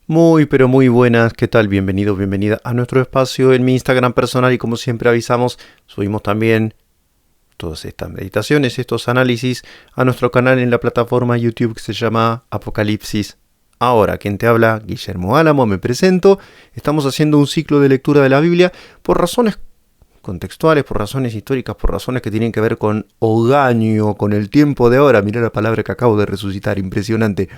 Muy, pero muy buenas, ¿qué tal? Bienvenido, bienvenida a nuestro espacio en mi Instagram personal y como siempre avisamos, subimos también todas estas meditaciones, estos análisis a nuestro canal en la plataforma YouTube que se llama Apocalipsis. Ahora, quien te habla, Guillermo Álamo, me presento. Estamos haciendo un ciclo de lectura de la Biblia por razones contextuales, por razones históricas, por razones que tienen que ver con Ogaño, con el tiempo de ahora. Mirá la palabra que acabo de resucitar, impresionante.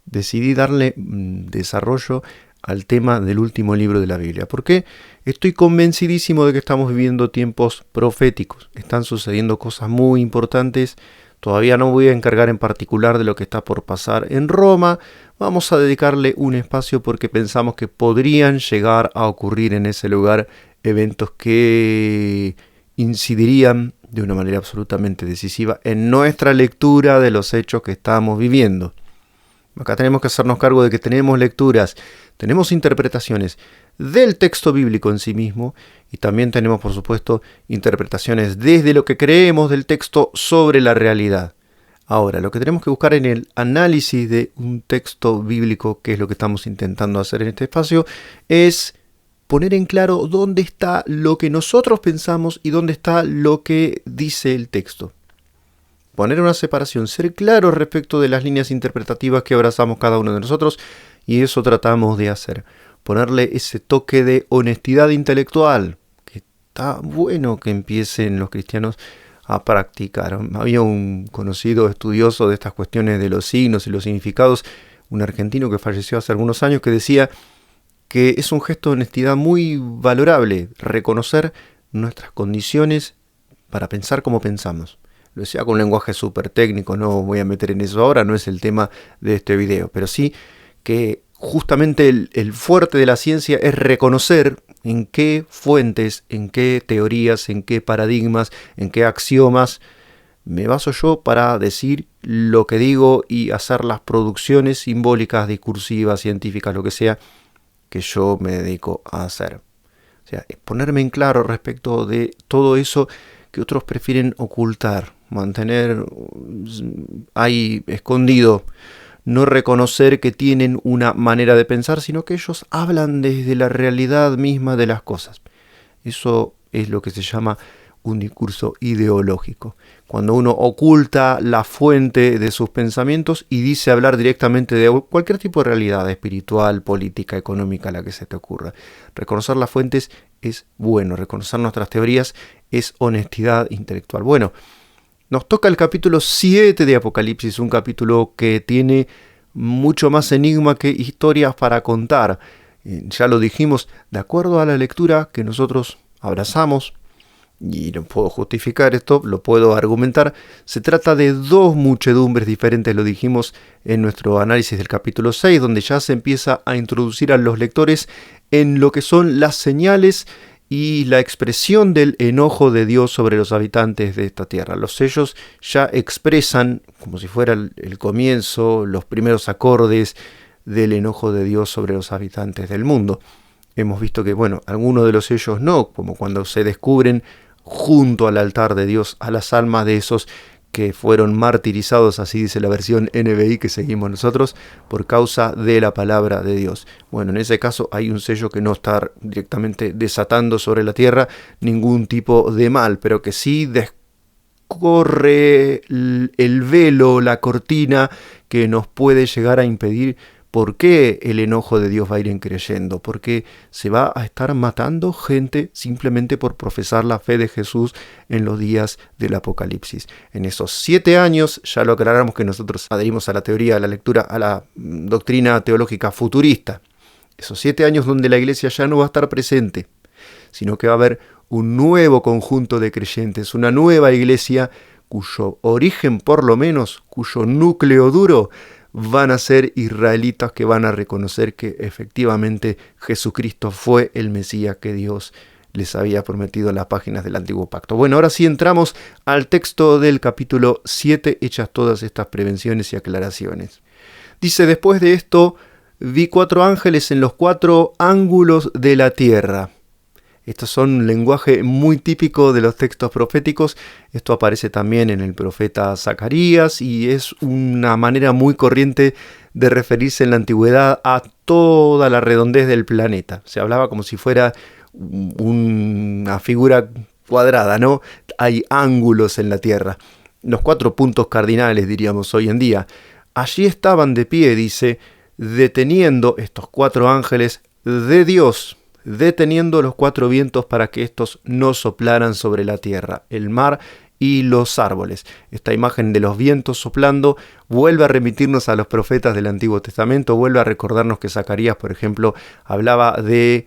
Decidí darle desarrollo al tema del último libro de la Biblia. ¿Por qué? Estoy convencidísimo de que estamos viviendo tiempos proféticos. Están sucediendo cosas muy importantes. Todavía no voy a encargar en particular de lo que está por pasar en Roma. Vamos a dedicarle un espacio porque pensamos que podrían llegar a ocurrir en ese lugar eventos que incidirían de una manera absolutamente decisiva en nuestra lectura de los hechos que estamos viviendo. Acá tenemos que hacernos cargo de que tenemos lecturas, tenemos interpretaciones del texto bíblico en sí mismo y también tenemos, por supuesto, interpretaciones desde lo que creemos del texto sobre la realidad. Ahora, lo que tenemos que buscar en el análisis de un texto bíblico, que es lo que estamos intentando hacer en este espacio, es poner en claro dónde está lo que nosotros pensamos y dónde está lo que dice el texto. Poner una separación, ser claros respecto de las líneas interpretativas que abrazamos cada uno de nosotros, y eso tratamos de hacer. Ponerle ese toque de honestidad intelectual, que está bueno que empiecen los cristianos a practicar. Había un conocido estudioso de estas cuestiones de los signos y los significados, un argentino que falleció hace algunos años, que decía que es un gesto de honestidad muy valorable, reconocer nuestras condiciones para pensar como pensamos. Lo decía con un lenguaje súper técnico, no voy a meter en eso ahora, no es el tema de este video, pero sí que justamente el fuerte de la ciencia es reconocer en qué fuentes, en qué teorías, en qué paradigmas, en qué axiomas me baso yo para decir lo que digo y hacer las producciones simbólicas, discursivas, científicas, lo que sea, que yo me dedico a hacer. O sea, ponerme en claro respecto de todo eso que otros prefieren ocultar, mantener ahí escondido, no reconocer que tienen una manera de pensar, sino que ellos hablan desde la realidad misma de las cosas. Eso es lo que se llama un discurso ideológico. Cuando uno oculta la fuente de sus pensamientos y dice hablar directamente de cualquier tipo de realidad espiritual, política, económica, la que se te ocurra. Reconocer las fuentes es bueno, reconocer nuestras teorías es honestidad intelectual. Bueno, nos toca el capítulo 7 de Apocalipsis, un capítulo que tiene mucho más enigma que historias para contar. Ya lo dijimos, de acuerdo a la lectura que nosotros abrazamos, y no puedo justificar esto, lo puedo argumentar, se trata de dos muchedumbres diferentes, lo dijimos en nuestro análisis del capítulo 6, donde ya se empieza a introducir a los lectores en lo que son las señales y la expresión del enojo de Dios sobre los habitantes de esta tierra. Los sellos ya expresan, como si fuera el comienzo, los primeros acordes del enojo de Dios sobre los habitantes del mundo. Hemos visto que, bueno, algunos de los sellos no, como cuando se descubren junto al altar de Dios a las almas de esos que fueron martirizados, así dice la versión NBI que seguimos nosotros, por causa de la palabra de Dios. Bueno, en ese caso hay un sello que no está directamente desatando sobre la tierra ningún tipo de mal, pero que sí descorre el velo, la cortina que nos puede llegar a impedir. ¿Por qué el enojo de Dios va a ir creciendo? Porque se va a estar matando gente simplemente por profesar la fe de Jesús en los días del Apocalipsis. En esos 7 años, ya lo aclaramos que nosotros adherimos a la teoría, a la lectura, a la doctrina teológica futurista. Esos 7 años donde la iglesia ya no va a estar presente, sino que va a haber un nuevo conjunto de creyentes, una nueva iglesia cuyo origen, por lo menos, cuyo núcleo duro, van a ser israelitas que van a reconocer que efectivamente Jesucristo fue el Mesías que Dios les había prometido en las páginas del Antiguo Pacto. Bueno, ahora sí entramos al texto del capítulo 7, hechas todas estas prevenciones y aclaraciones. Dice, después de esto, vi 4 ángeles en los 4 ángulos de la tierra. Estos son un lenguaje muy típico de los textos proféticos. Esto aparece también en el profeta Zacarías y es una manera muy corriente de referirse en la antigüedad a toda la redondez del planeta. Se hablaba como si fuera una figura cuadrada, ¿no? Hay ángulos en la Tierra. Los 4 puntos cardinales, diríamos hoy en día. Allí estaban de pie, dice, deteniendo estos 4 ángeles de Dios, deteniendo los 4 vientos para que estos no soplaran sobre la tierra, el mar y los árboles. Esta imagen de los vientos soplando vuelve a remitirnos a los profetas del Antiguo Testamento, vuelve a recordarnos que Zacarías, por ejemplo, hablaba de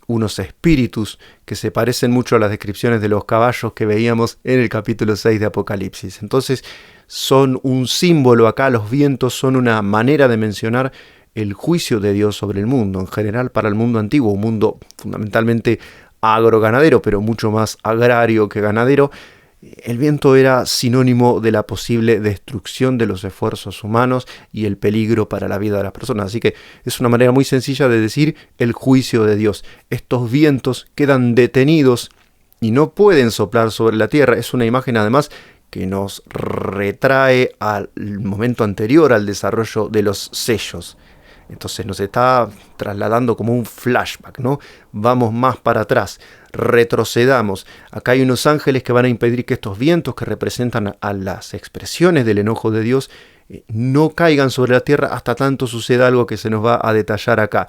unos espíritus que se parecen mucho a las descripciones de los caballos que veíamos en el capítulo 6 de Apocalipsis. Entonces, son un símbolo acá, los vientos son una manera de mencionar el juicio de Dios sobre el mundo, en general para el mundo antiguo, un mundo fundamentalmente agroganadero, pero mucho más agrario que ganadero. El viento era sinónimo de la posible destrucción de los esfuerzos humanos y el peligro para la vida de las personas. Así que es una manera muy sencilla de decir el juicio de Dios. Estos vientos quedan detenidos y no pueden soplar sobre la tierra. Es una imagen además que nos retrae al momento anterior al desarrollo de los sellos. Entonces nos está trasladando como un flashback, ¿no? Vamos más para atrás, retrocedamos. Acá hay unos ángeles que van a impedir que estos vientos que representan a las expresiones del enojo de Dios no caigan sobre la tierra hasta tanto suceda algo que se nos va a detallar acá.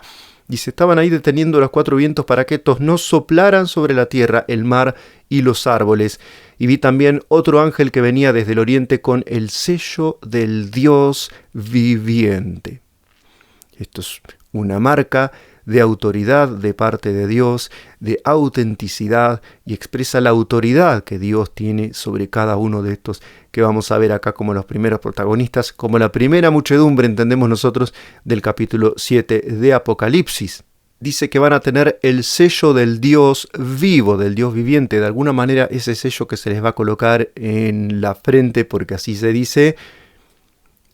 Y se estaban ahí deteniendo los 4 vientos para que estos no soplaran sobre la tierra, el mar y los árboles. Y vi también otro ángel que venía desde el oriente con el sello del Dios viviente. Esto es una marca de autoridad de parte de Dios, de autenticidad, y expresa la autoridad que Dios tiene sobre cada uno de estos que vamos a ver acá como los primeros protagonistas, como la primera muchedumbre, entendemos nosotros, del capítulo 7 de Apocalipsis. Dice que van a tener el sello del Dios vivo, del Dios viviente, de alguna manera ese sello que se les va a colocar en la frente, porque así se dice,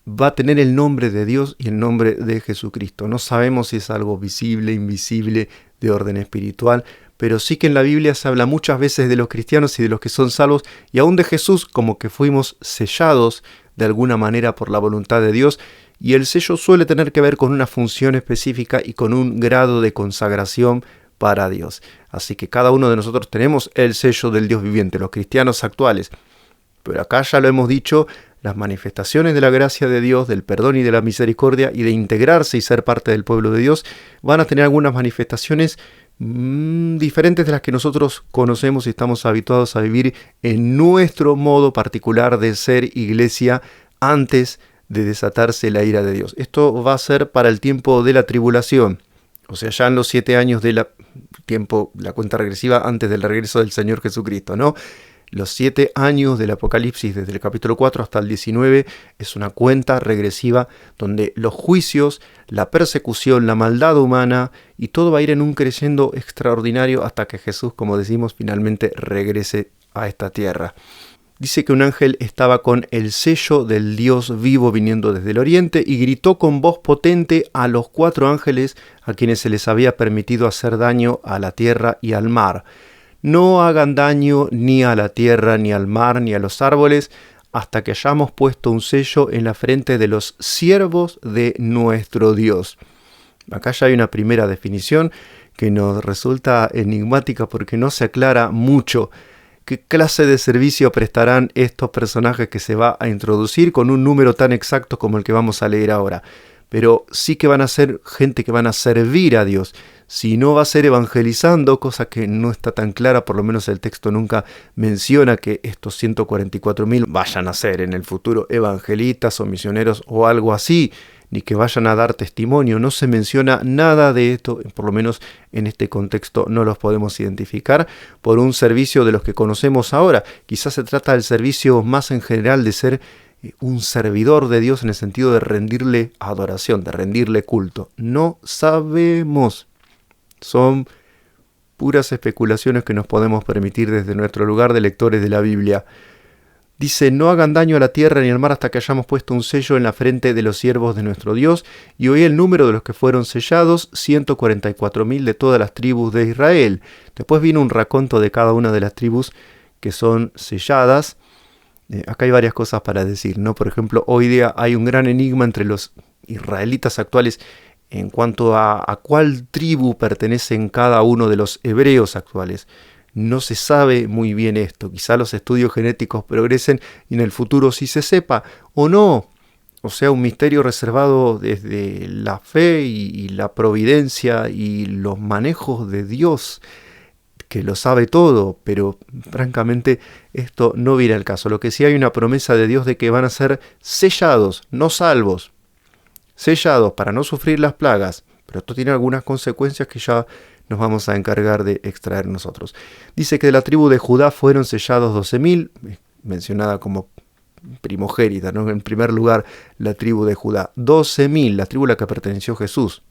va a tener el nombre de Dios y el nombre de Jesucristo. No sabemos si es algo visible, invisible, de orden espiritual, pero sí que en la Biblia se habla muchas veces de los cristianos y de los que son salvos, y aún de Jesús, como que fuimos sellados de alguna manera por la voluntad de Dios, y el sello suele tener que ver con una función específica y con un grado de consagración para Dios. Así que cada uno de nosotros tenemos el sello del Dios viviente, los cristianos actuales. Pero acá ya lo hemos dicho, las manifestaciones de la gracia de Dios, del perdón y de la misericordia y de integrarse y ser parte del pueblo de Dios, van a tener algunas manifestaciones diferentes de las que nosotros conocemos y estamos habituados a vivir en nuestro modo particular de ser iglesia antes de desatarse la ira de Dios. Esto va a ser para el tiempo de la tribulación, o sea, ya en los 7 años de la cuenta regresiva antes del regreso del Señor Jesucristo, ¿no? Los 7 años del Apocalipsis, desde el capítulo 4 hasta el 19, es una cuenta regresiva donde los juicios, la persecución, la maldad humana y todo va a ir en un creciendo extraordinario hasta que Jesús, como decimos, finalmente regrese a esta tierra. Dice que un ángel estaba con el sello del Dios vivo viniendo desde el oriente y gritó con voz potente a los 4 ángeles a quienes se les había permitido hacer daño a la tierra y al mar. No hagan daño ni a la tierra, ni al mar, ni a los árboles, hasta que hayamos puesto un sello en la frente de los siervos de nuestro Dios. Acá ya hay una primera definición que nos resulta enigmática porque no se aclara mucho qué clase de servicio prestarán estos personajes que se va a introducir con un número tan exacto como el que vamos a leer ahora. Pero sí que van a ser gente que van a servir a Dios. Si no va a ser evangelizando, cosa que no está tan clara, por lo menos el texto nunca menciona que estos 144.000 vayan a ser en el futuro evangelistas o misioneros o algo así, ni que vayan a dar testimonio. No se menciona nada de esto, por lo menos en este contexto no los podemos identificar por un servicio de los que conocemos ahora. Quizás se trata del servicio más en general de ser un servidor de Dios en el sentido de rendirle adoración, de rendirle culto. No sabemos. Son puras especulaciones que nos podemos permitir desde nuestro lugar de lectores de la Biblia. Dice, no hagan daño a la tierra ni al mar hasta que hayamos puesto un sello en la frente de los siervos de nuestro Dios. Y oí el número de los que fueron sellados, 144.000 de todas las tribus de Israel. Después vino un raconto de cada una de las tribus que son selladas. Acá hay varias cosas para decir, ¿no? Por ejemplo, hoy día hay un gran enigma entre los israelitas actuales en cuanto a cuál tribu pertenecen cada uno de los hebreos actuales. No se sabe muy bien esto. Quizá los estudios genéticos progresen y en el futuro sí se sepa o no. O sea, un misterio reservado desde la fe y la providencia y los manejos de Dios, que lo sabe todo, pero francamente esto no viene al caso. Lo que sí hay una promesa de Dios de que van a ser sellados, no salvos. Sellados para no sufrir las plagas. Pero esto tiene algunas consecuencias que ya nos vamos a encargar de extraer nosotros. Dice que de la tribu de Judá fueron sellados 12.000, mencionada como primogénita, ¿no? En primer lugar, la tribu de Judá. 12.000, la tribu a la que perteneció Jesús.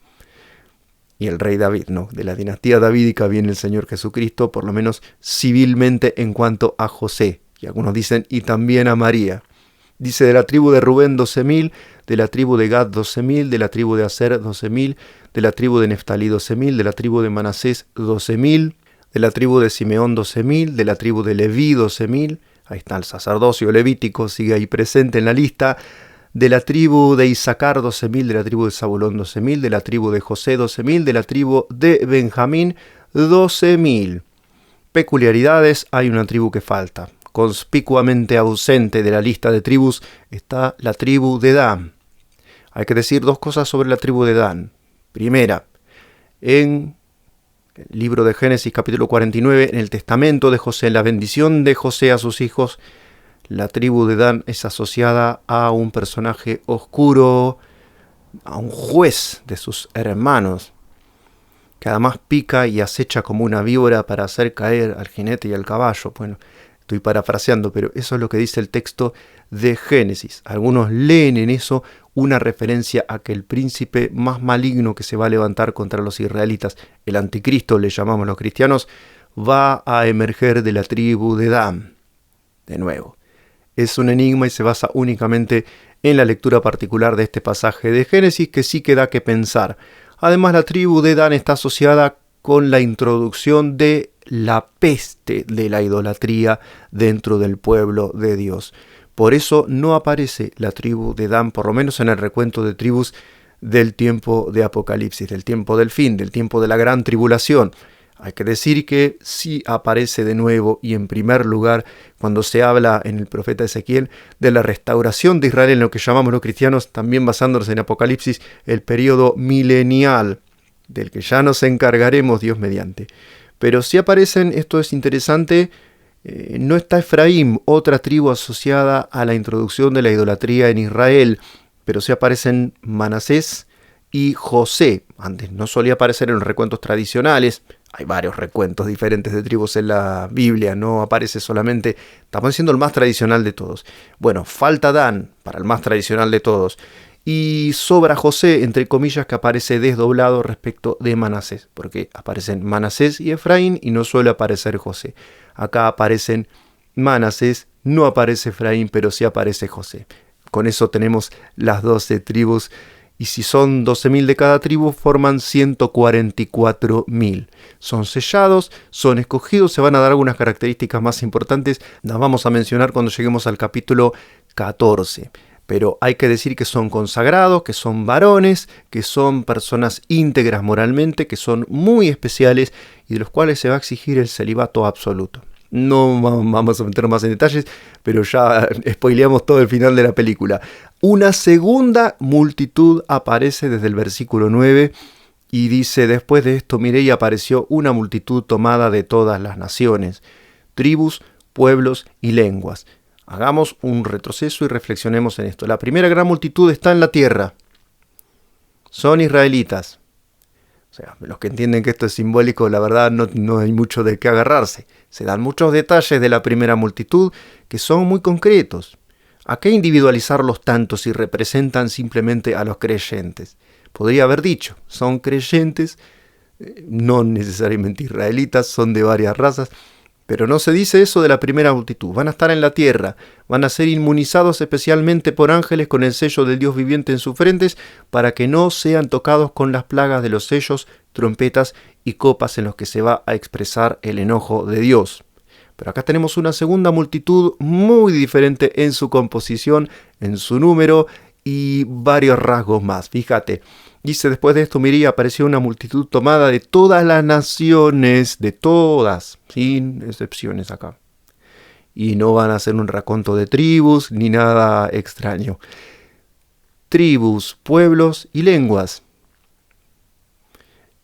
Y el rey David, ¿no? De la dinastía davídica viene el Señor Jesucristo, por lo menos civilmente en cuanto a José. Y algunos dicen, y también a María. Dice de la tribu de Rubén 12.000, de la tribu de Gad 12.000, de la tribu de Aser 12.000, de la tribu de Neftalí 12.000, de la tribu de Manasés 12.000, de la tribu de Simeón 12.000, de la tribu de Leví 12.000, ahí está el sacerdocio levítico, sigue ahí presente en la lista, de la tribu de Isaacar 12.000, de la tribu de Zabulón 12.000, de la tribu de José 12.000, de la tribu de Benjamín 12.000. Peculiaridades, hay una tribu que falta. Conspicuamente ausente de la lista de tribus está la tribu de Dan. Hay que decir dos cosas sobre la tribu de Dan. Primera, en el libro de Génesis capítulo 49, en el testamento de José, en la bendición de José a sus hijos, la tribu de Dan es asociada a un personaje oscuro, a un juez de sus hermanos, que además pica y acecha como una víbora para hacer caer al jinete y al caballo. Bueno, estoy parafraseando, pero eso es lo que dice el texto de Génesis. Algunos leen en eso una referencia a que el príncipe más maligno que se va a levantar contra los israelitas, el anticristo le llamamos los cristianos, va a emerger de la tribu de Dan. De nuevo, es un enigma y se basa únicamente en la lectura particular de este pasaje de Génesis, que sí que da que pensar. Además, la tribu de Dan está asociada con la introducción de la peste de la idolatría dentro del pueblo de Dios. Por eso no aparece la tribu de Dan, por lo menos en el recuento de tribus del tiempo de Apocalipsis, del tiempo del fin, del tiempo de la gran tribulación. Hay que decir que sí aparece de nuevo y en primer lugar cuando se habla en el profeta Ezequiel de la restauración de Israel en lo que llamamos los cristianos, también basándonos en Apocalipsis, el periodo milenial, del que ya nos encargaremos Dios mediante. Pero sí aparecen, esto es interesante, no está Efraín, otra tribu asociada a la introducción de la idolatría en Israel, pero sí aparecen Manasés y José. Antes no solía aparecer en los recuentos tradicionales. Hay varios recuentos diferentes de tribus en la Biblia, no aparece solamente, estamos diciendo el más tradicional de todos. Bueno, falta Dan para el más tradicional de todos. Y sobra José, entre comillas, que aparece desdoblado respecto de Manasés, porque aparecen Manasés y Efraín y no suele aparecer José. Acá aparecen Manasés, no aparece Efraín, pero sí aparece José. Con eso tenemos las 12 tribus. Y si son 12.000 de cada tribu, forman 144.000. Son sellados, son escogidos, se van a dar algunas características más importantes. Las vamos a mencionar cuando lleguemos al capítulo 14. Pero hay que decir que son consagrados, que son varones, que son personas íntegras moralmente, que son muy especiales y de los cuales se va a exigir el celibato absoluto. No vamos a meter más en detalles, pero ya spoileamos todo el final de la película. Una segunda multitud aparece desde el versículo 9 y dice: después de esto miré y apareció una multitud tomada de todas las naciones, tribus, pueblos y lenguas. Hagamos un retroceso y reflexionemos en esto. La primera gran multitud está en la tierra. Son israelitas. O sea, los que entienden que esto es simbólico, la verdad no hay mucho de qué agarrarse. Se dan muchos detalles de la primera multitud que son muy concretos. ¿A qué individualizarlos tanto si representan simplemente a los creyentes? Podría haber dicho, son creyentes, no necesariamente israelitas, son de varias razas, Pero no se dice eso de la primera multitud. Van a estar en la tierra, van a ser inmunizados especialmente por ángeles con el sello del Dios viviente en sus frentes, para que no sean tocados con las plagas de los sellos, trompetas y copas en los que se va a expresar el enojo de Dios. Pero acá tenemos una segunda multitud muy diferente en su composición, en su número y varios rasgos más. Fíjate, dice: después de esto miré y apareció una multitud tomada de todas las naciones, de todas, sin excepciones acá. Y no van a hacer un raconto de tribus ni nada extraño. Tribus, pueblos y lenguas.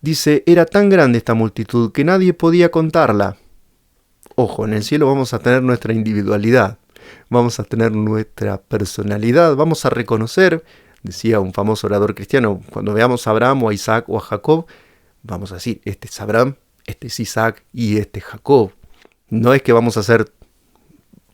Dice: era tan grande esta multitud que nadie podía contarla. Ojo, en el cielo vamos a tener nuestra individualidad, vamos a tener nuestra personalidad, vamos a reconocer, decía un famoso orador cristiano, cuando veamos a Abraham o a Isaac o a Jacob, vamos a decir: este es Abraham, este es Isaac y este es Jacob. No es que vamos a ser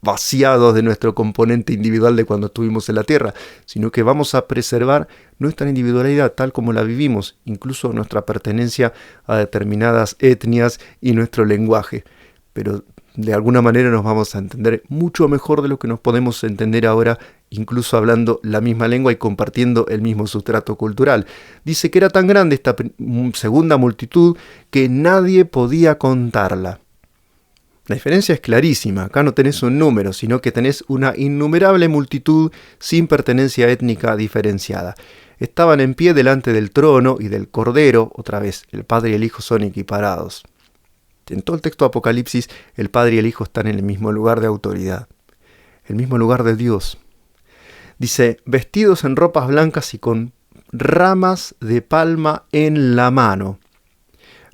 vaciados de nuestro componente individual de cuando estuvimos en la tierra, sino que vamos a preservar nuestra individualidad tal como la vivimos, incluso nuestra pertenencia a determinadas etnias y nuestro lenguaje. Pero de alguna manera nos vamos a entender mucho mejor de lo que nos podemos entender ahora, incluso hablando la misma lengua y compartiendo el mismo sustrato cultural. Dice que era tan grande esta segunda multitud que nadie podía contarla. La diferencia es clarísima. Acá no tenés un número, sino que tenés una innumerable multitud sin pertenencia étnica diferenciada. Estaban en pie delante del trono y del Cordero. Otra vez, el Padre y el Hijo son equiparados. En todo el texto de Apocalipsis, el Padre y el Hijo están en el mismo lugar de autoridad, el mismo lugar de Dios. Dice: vestidos en ropas blancas y con ramas de palma en la mano.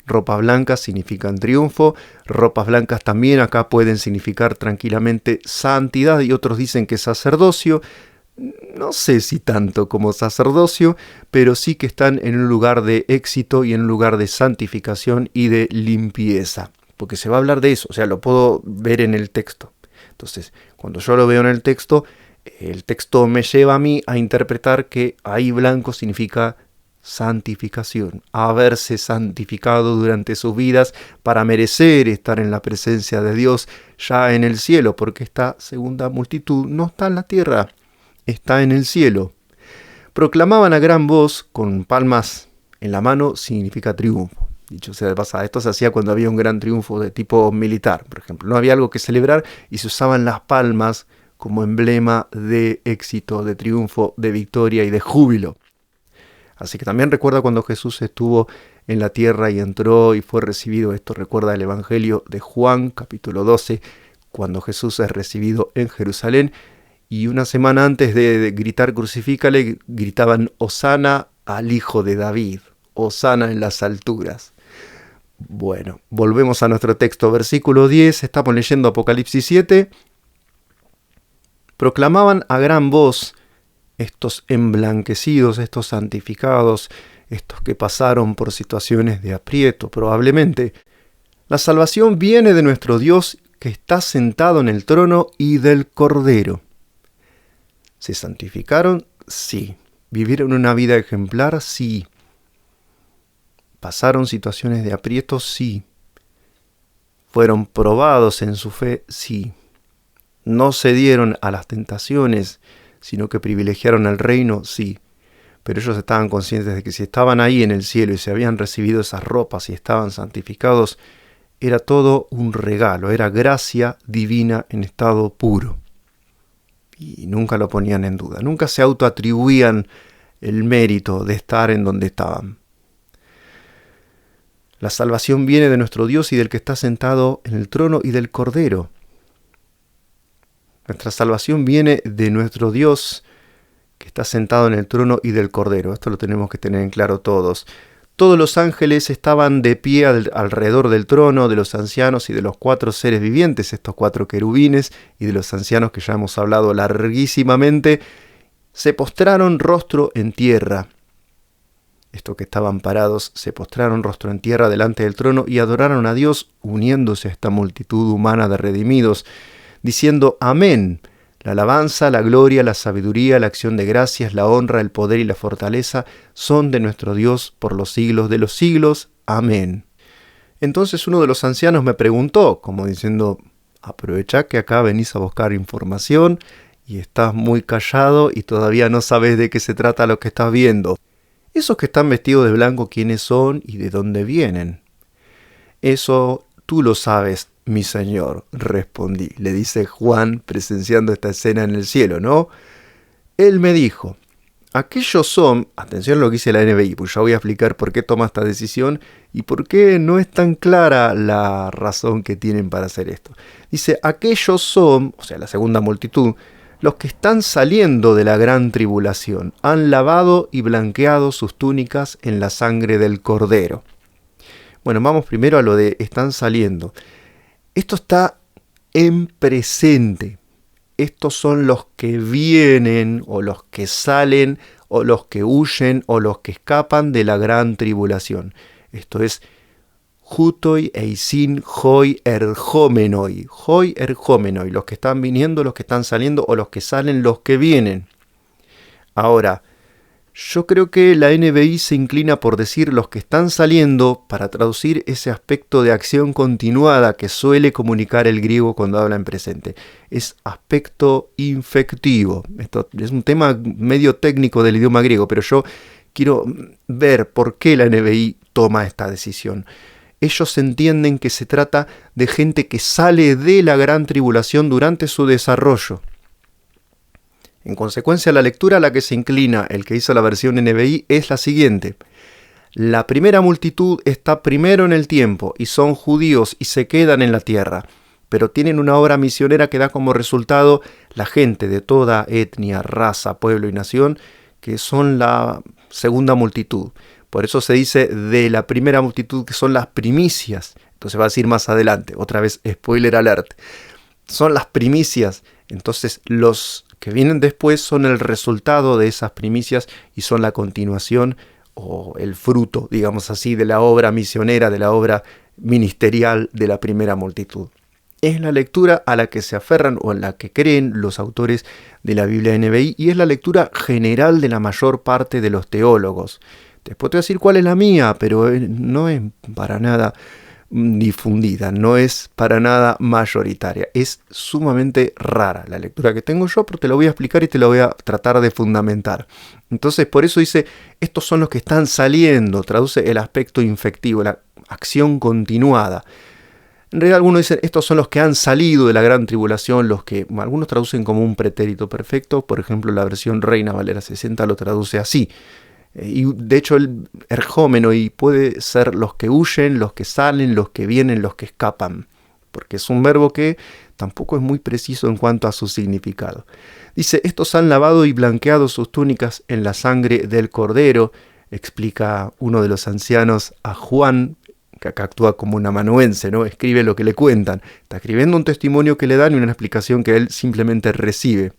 Ropas blancas significan triunfo, ropas blancas también acá pueden significar tranquilamente santidad, y otros dicen que sacerdocio. No sé si tanto como sacerdocio, pero sí que están en un lugar de éxito y en un lugar de santificación y de limpieza, porque se va a hablar de eso, o sea, lo puedo ver en el texto. Entonces, cuando yo lo veo en el texto me lleva a mí a interpretar que ahí blanco significa santificación, haberse santificado durante sus vidas para merecer estar en la presencia de Dios ya en el cielo, porque esta segunda multitud no está en la tierra, está en el cielo. Proclamaban a gran voz, con palmas en la mano, significa triunfo. Dicho sea de pasada, esto se hacía cuando había un gran triunfo de tipo militar, por ejemplo. No había algo que celebrar y se usaban las palmas como emblema de éxito, de triunfo, de victoria y de júbilo. Así que también recuerda cuando Jesús estuvo en la tierra y entró y fue recibido. Esto recuerda el Evangelio de Juan, capítulo 12, cuando Jesús es recibido en Jerusalén. Y una semana antes de gritar crucifícale, gritaban: Hosana al Hijo de David, Hosana en las alturas. Bueno, volvemos a nuestro texto, versículo 10, estamos leyendo Apocalipsis 7. Proclamaban a gran voz, estos emblanquecidos, estos santificados, estos que pasaron por situaciones de aprieto probablemente: la salvación viene de nuestro Dios que está sentado en el trono y del Cordero. ¿Se santificaron? Sí. ¿Vivieron una vida ejemplar? Sí. ¿Pasaron situaciones de aprieto? Sí. ¿Fueron probados en su fe? Sí. ¿No cedieron a las tentaciones, sino que privilegiaron el reino? Sí. Pero ellos estaban conscientes de que si estaban ahí en el cielo y se habían recibido esas ropas y estaban santificados, era todo un regalo, era gracia divina en estado puro. Y nunca lo ponían en duda, nunca se autoatribuían el mérito de estar en donde estaban. La salvación viene de nuestro Dios y del que está sentado en el trono y del Cordero. Nuestra salvación viene de nuestro Dios que está sentado en el trono y del Cordero. Esto lo tenemos que tener en claro todos. Todos los ángeles estaban de pie alrededor del trono, de los ancianos y de los 4 seres vivientes, estos 4 querubines, y de los ancianos que ya hemos hablado larguísimamente, se postraron rostro en tierra. Estos que estaban parados se postraron rostro en tierra delante del trono y adoraron a Dios, uniéndose a esta multitud humana de redimidos, diciendo: Amén. La alabanza, la gloria, la sabiduría, la acción de gracias, la honra, el poder y la fortaleza son de nuestro Dios por los siglos de los siglos. Amén. Entonces uno de los ancianos me preguntó, como diciendo, aprovecha que acá venís a buscar información y estás muy callado y todavía no sabes de qué se trata lo que estás viendo. Esos que están vestidos de blanco, ¿quiénes son y de dónde vienen? Eso tú lo sabes, mi señor, respondí. Le dice Juan presenciando esta escena en el cielo, ¿no? Él me dijo, aquellos son, atención a lo que dice la NBI, pues ya voy a explicar por qué toma esta decisión y por qué no es tan clara la razón que tienen para hacer esto. Dice, aquellos son, o sea, la segunda multitud, los que están saliendo de la gran tribulación, han lavado y blanqueado sus túnicas en la sangre del Cordero. Bueno, vamos primero a lo de están saliendo. Esto está en presente. Estos son los que vienen, o los que salen, o los que huyen, o los que escapan de la gran tribulación. Esto es Jutoi eisin hoi erjomenoi. Hoi erjomenoi. Los que están viniendo, los que están saliendo, o los que salen, los que vienen. Ahora, yo creo que la NBI se inclina por decir los que están saliendo para traducir ese aspecto de acción continuada que suele comunicar el griego cuando habla en presente. Es aspecto infectivo. Esto es un tema medio técnico del idioma griego, pero yo quiero ver por qué la NBI toma esta decisión. Ellos entienden que se trata de gente que sale de la gran tribulación durante su desarrollo. En consecuencia, la lectura a la que se inclina el que hizo la versión NBI es la siguiente. La primera multitud está primero en el tiempo y son judíos y se quedan en la tierra, pero tienen una obra misionera que da como resultado la gente de toda etnia, raza, pueblo y nación, que son la segunda multitud. Por eso se dice de la primera multitud que son las primicias. Entonces va a decir más adelante, otra vez spoiler alert. Son las primicias, entonces los que vienen después son el resultado de esas primicias y son la continuación o el fruto, digamos así, de la obra misionera, de la obra ministerial de la primera multitud. Es la lectura a la que se aferran o en la que creen los autores de la Biblia NBI y es la lectura general de la mayor parte de los teólogos. Después te voy a decir cuál es la mía, pero no es para nada difundida, no es para nada mayoritaria, es sumamente rara la lectura que tengo yo, pero te lo voy a explicar y te lo voy a tratar de fundamentar. Entonces, por eso dice, estos son los que están saliendo, traduce el aspecto infectivo, la acción continuada. En realidad algunos dicen, estos son los que han salido de la gran tribulación, los que algunos traducen como un pretérito perfecto, por ejemplo la versión Reina Valera 60 lo traduce así. Y de hecho el erjómenoi puede ser los que huyen, los que salen, los que vienen, los que escapan, porque es un verbo que tampoco es muy preciso en cuanto a su significado. Dice, estos han lavado y blanqueado sus túnicas en la sangre del Cordero, explica uno de los ancianos a Juan, que acá actúa como un amanuense, ¿no? Escribe lo que le cuentan. Está escribiendo un testimonio que le dan y una explicación que él simplemente recibe.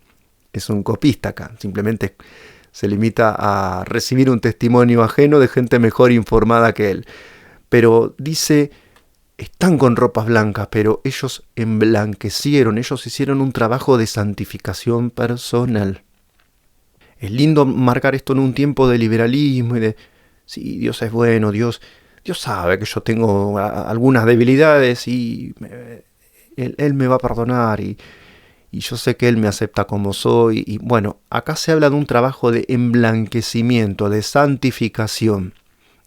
Es un copista acá, simplemente se limita a recibir un testimonio ajeno de gente mejor informada que él. Pero dice, están con ropas blancas, pero ellos emblanquecieron, ellos hicieron un trabajo de santificación personal. Es lindo marcar esto en un tiempo de liberalismo y de, sí, Dios es bueno, Dios sabe que yo tengo algunas debilidades y Él me va a perdonar y yo sé que Él me acepta como soy. Y bueno, acá se habla de un trabajo de emblanquecimiento, de santificación,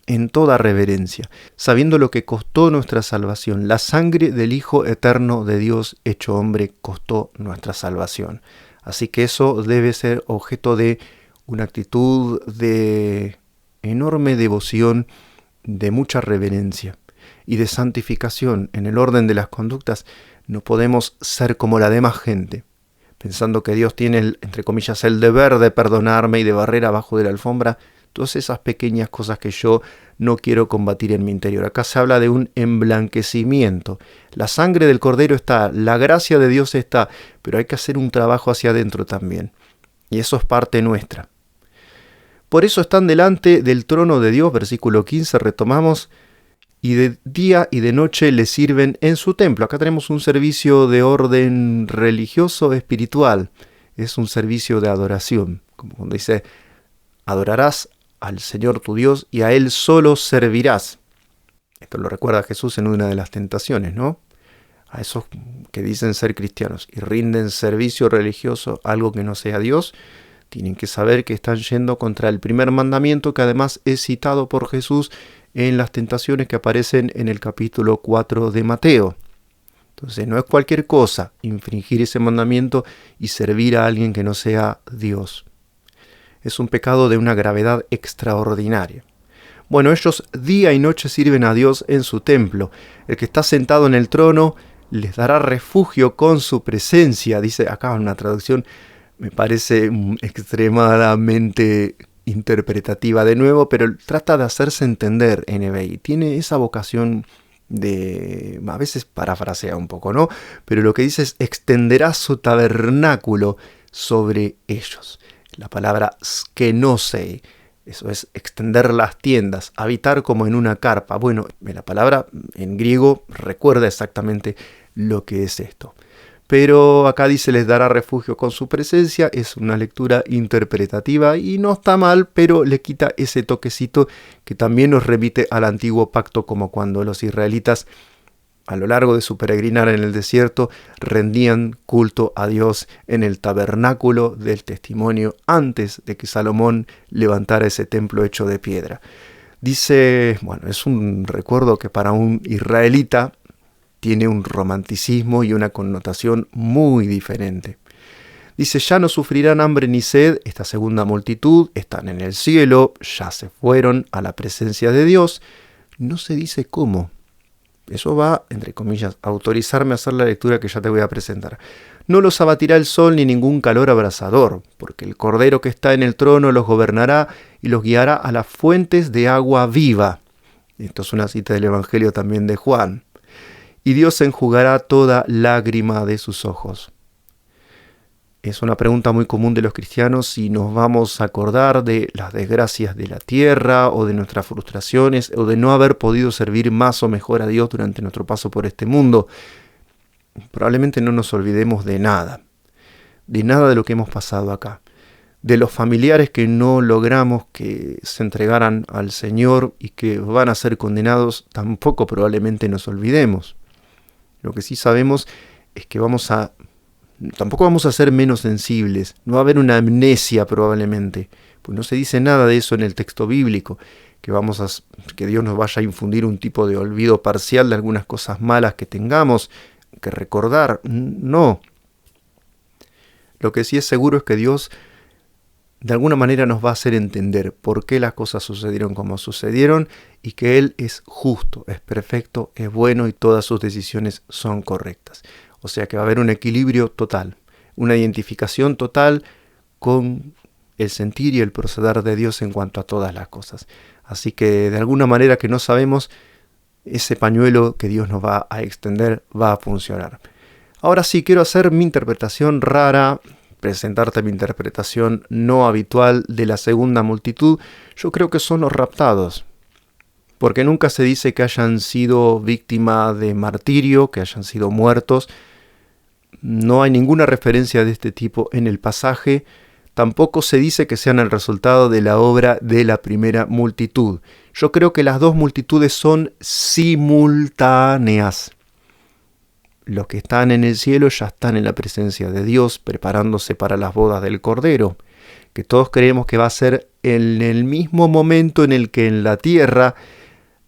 en toda reverencia, sabiendo lo que costó nuestra salvación. La sangre del Hijo eterno de Dios hecho hombre costó nuestra salvación. Así que eso debe ser objeto de una actitud de enorme devoción, de mucha reverencia y de santificación en el orden de las conductas. No podemos ser como la demás gente, pensando que Dios tiene, entre comillas, el deber de perdonarme y de barrer abajo de la alfombra todas esas pequeñas cosas que yo no quiero combatir en mi interior. Acá se habla de un emblanquecimiento. La sangre del Cordero está, la gracia de Dios está, pero hay que hacer un trabajo hacia adentro también. Y eso es parte nuestra. Por eso están delante del trono de Dios, versículo 15, retomamos, y de día y de noche le sirven en su templo. Acá tenemos un servicio de orden religioso espiritual. Es un servicio de adoración. Como cuando dice, adorarás al Señor tu Dios y a Él solo servirás. Esto lo recuerda Jesús en una de las tentaciones, ¿no? A esos que dicen ser cristianos y rinden servicio religioso a algo que no sea Dios, tienen que saber que están yendo contra el primer mandamiento, que además es citado por Jesús en las tentaciones que aparecen en el capítulo 4 de Mateo. Entonces no es cualquier cosa infringir ese mandamiento y servir a alguien que no sea Dios. Es un pecado de una gravedad extraordinaria. Bueno, ellos día y noche sirven a Dios en su templo. El que está sentado en el trono les dará refugio con su presencia. Dice acá en una traducción, me parece extremadamente interpretativa de nuevo, pero trata de hacerse entender NBI. Tiene esa vocación de, a veces parafrasea un poco, ¿no? Pero lo que dice es, extenderá su tabernáculo sobre ellos. La palabra skenosei, eso es extender las tiendas, habitar como en una carpa. Bueno, la palabra en griego recuerda exactamente lo que es esto. Pero acá dice les dará refugio con su presencia, es una lectura interpretativa y no está mal, pero le quita ese toquecito que también nos remite al antiguo pacto, como cuando los israelitas a lo largo de su peregrinar en el desierto rendían culto a Dios en el tabernáculo del testimonio antes de que Salomón levantara ese templo hecho de piedra. Dice, bueno, es un recuerdo que para un israelita tiene un romanticismo y una connotación muy diferente. Dice, ya no sufrirán hambre ni sed, esta segunda multitud, están en el cielo, ya se fueron a la presencia de Dios. No se dice cómo. Eso va, entre comillas, a autorizarme a hacer la lectura que ya te voy a presentar. No los abatirá el sol ni ningún calor abrasador, porque el Cordero que está en el trono los gobernará y los guiará a las fuentes de agua viva. Esto es una cita del Evangelio también de Juan. Y Dios enjugará toda lágrima de sus ojos. Es una pregunta muy común de los cristianos si nos vamos a acordar de las desgracias de la tierra o de nuestras frustraciones o de no haber podido servir más o mejor a Dios durante nuestro paso por este mundo. Probablemente no nos olvidemos de nada de lo que hemos pasado acá. De los familiares que no logramos que se entregaran al Señor y que van a ser condenados, tampoco probablemente nos olvidemos. Lo que sí sabemos es que tampoco vamos a ser menos sensibles, no va a haber una amnesia probablemente, pues no se dice nada de eso en el texto bíblico, que Dios nos vaya a infundir un tipo de olvido parcial de algunas cosas malas que tengamos que recordar, no. Lo que sí es seguro es que Dios de alguna manera nos va a hacer entender por qué las cosas sucedieron como sucedieron y que Él es justo, es perfecto, es bueno y todas sus decisiones son correctas. O sea que va a haber un equilibrio total, una identificación total con el sentir y el proceder de Dios en cuanto a todas las cosas. Así que de alguna manera que no sabemos, ese pañuelo que Dios nos va a extender va a funcionar. Ahora sí, quiero hacer mi interpretación rara, presentarte mi interpretación no habitual de la segunda multitud. Yo creo que son los raptados, porque nunca se dice que hayan sido víctima de martirio, que hayan sido muertos. No hay ninguna referencia de este tipo en el pasaje. Tampoco se dice que sean el resultado de la obra de la primera multitud. Yo creo que las dos multitudes son simultáneas. Los que están en el cielo ya están en la presencia de Dios, preparándose para las bodas del Cordero, que todos creemos que va a ser en el mismo momento en el que en la tierra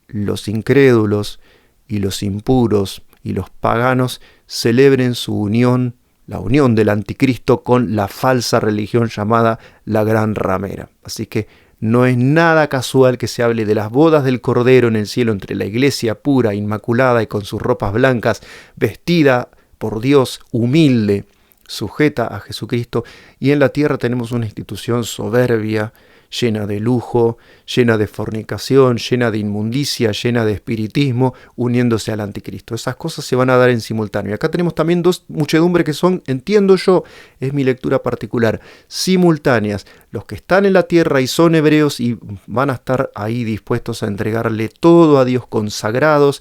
los incrédulos y los impuros y los paganos celebren su unión, la unión del anticristo con la falsa religión llamada la Gran Ramera. Así que no es nada casual que se hable de las bodas del Cordero en el cielo entre la iglesia pura, inmaculada y con sus ropas blancas, vestida por Dios, humilde, sujeta a Jesucristo, y en la tierra tenemos una institución soberbia, llena de lujo, llena de fornicación, llena de inmundicia, llena de espiritismo, uniéndose al anticristo. Esas cosas se van a dar en simultáneo. Y acá tenemos también dos muchedumbres que son, entiendo yo, es mi lectura particular, simultáneas. Los que están en la tierra y son hebreos y van a estar ahí dispuestos a entregarle todo a Dios, consagrados,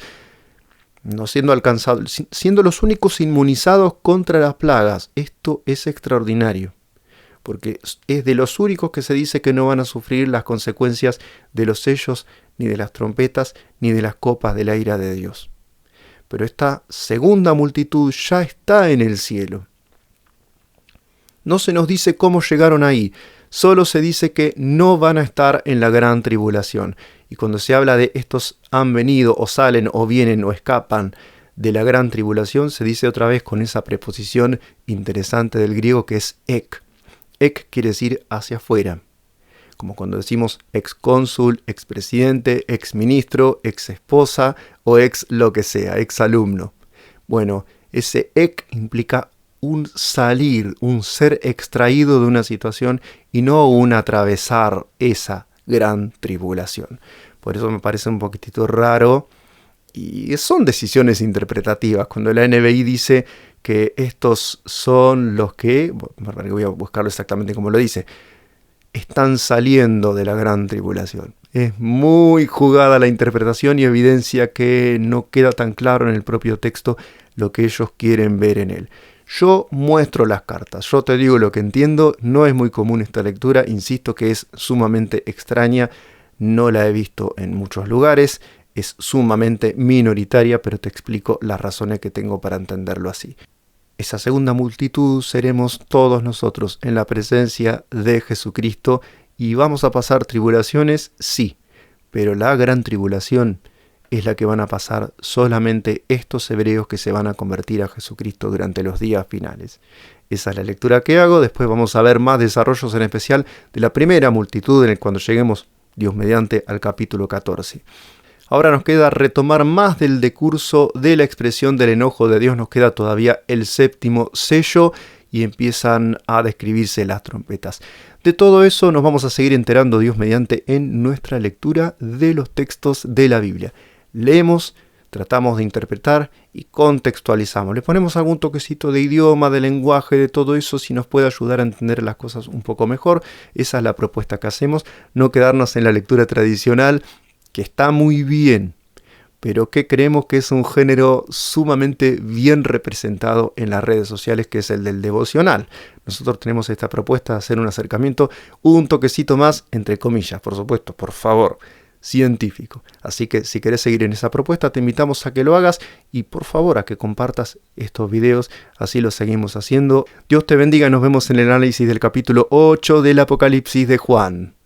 no siendo alcanzados, siendo los únicos inmunizados contra las plagas. Esto es extraordinario. porque es de los únicos que se dice que no van a sufrir las consecuencias de los sellos, ni de las trompetas, ni de las copas de la ira de Dios. Pero esta segunda multitud ya está en el cielo. No se nos dice cómo llegaron ahí, solo se dice que no van a estar en la gran tribulación. Y cuando se habla de estos han venido, o salen, o vienen, o escapan de la gran tribulación, se dice otra vez con esa preposición interesante del griego que es ek. Ek quiere decir hacia afuera. Como cuando decimos ex cónsul, ex presidente, ex ministro, ex esposa o ex lo que sea, ex alumno. Bueno, ese ek implica un salir, un ser extraído de una situación y no un atravesar esa gran tribulación. Por eso me parece un poquitito raro y son decisiones interpretativas. Cuando la NBI dice que estos son los que, voy a buscarlo exactamente como lo dice, están saliendo de la gran tribulación. Es muy jugada la interpretación y evidencia que no queda tan claro en el propio texto lo que ellos quieren ver en él. Yo muestro las cartas, yo te digo lo que entiendo, no es muy común esta lectura, insisto que es sumamente extraña, no la he visto en muchos lugares, es sumamente minoritaria, pero te explico las razones que tengo para entenderlo así. Esa segunda multitud seremos todos nosotros en la presencia de Jesucristo y vamos a pasar tribulaciones, sí, pero la gran tribulación es la que van a pasar solamente estos hebreos que se van a convertir a Jesucristo durante los días finales. Esa es la lectura que hago, después vamos a ver más desarrollos en especial de la primera multitud cuando lleguemos, Dios mediante, al capítulo 14. Ahora nos queda retomar más del decurso de la expresión del enojo de Dios, nos queda todavía el séptimo sello y empiezan a describirse las trompetas. De todo eso nos vamos a seguir enterando, Dios mediante, en nuestra lectura de los textos de la Biblia. Leemos, tratamos de interpretar y contextualizamos. Le ponemos algún toquecito de idioma, de lenguaje, de todo eso, si nos puede ayudar a entender las cosas un poco mejor. Esa es la propuesta que hacemos, no quedarnos en la lectura tradicional, que está muy bien, pero que creemos que es un género sumamente bien representado en las redes sociales, que es el del devocional. Nosotros tenemos esta propuesta de hacer un acercamiento, un toquecito más, entre comillas, por supuesto, por favor, científico. Así que si querés seguir en esa propuesta, te invitamos a que lo hagas y por favor a que compartas estos videos, así lo seguimos haciendo. Dios te bendiga y nos vemos en el análisis del capítulo 8 del Apocalipsis de Juan.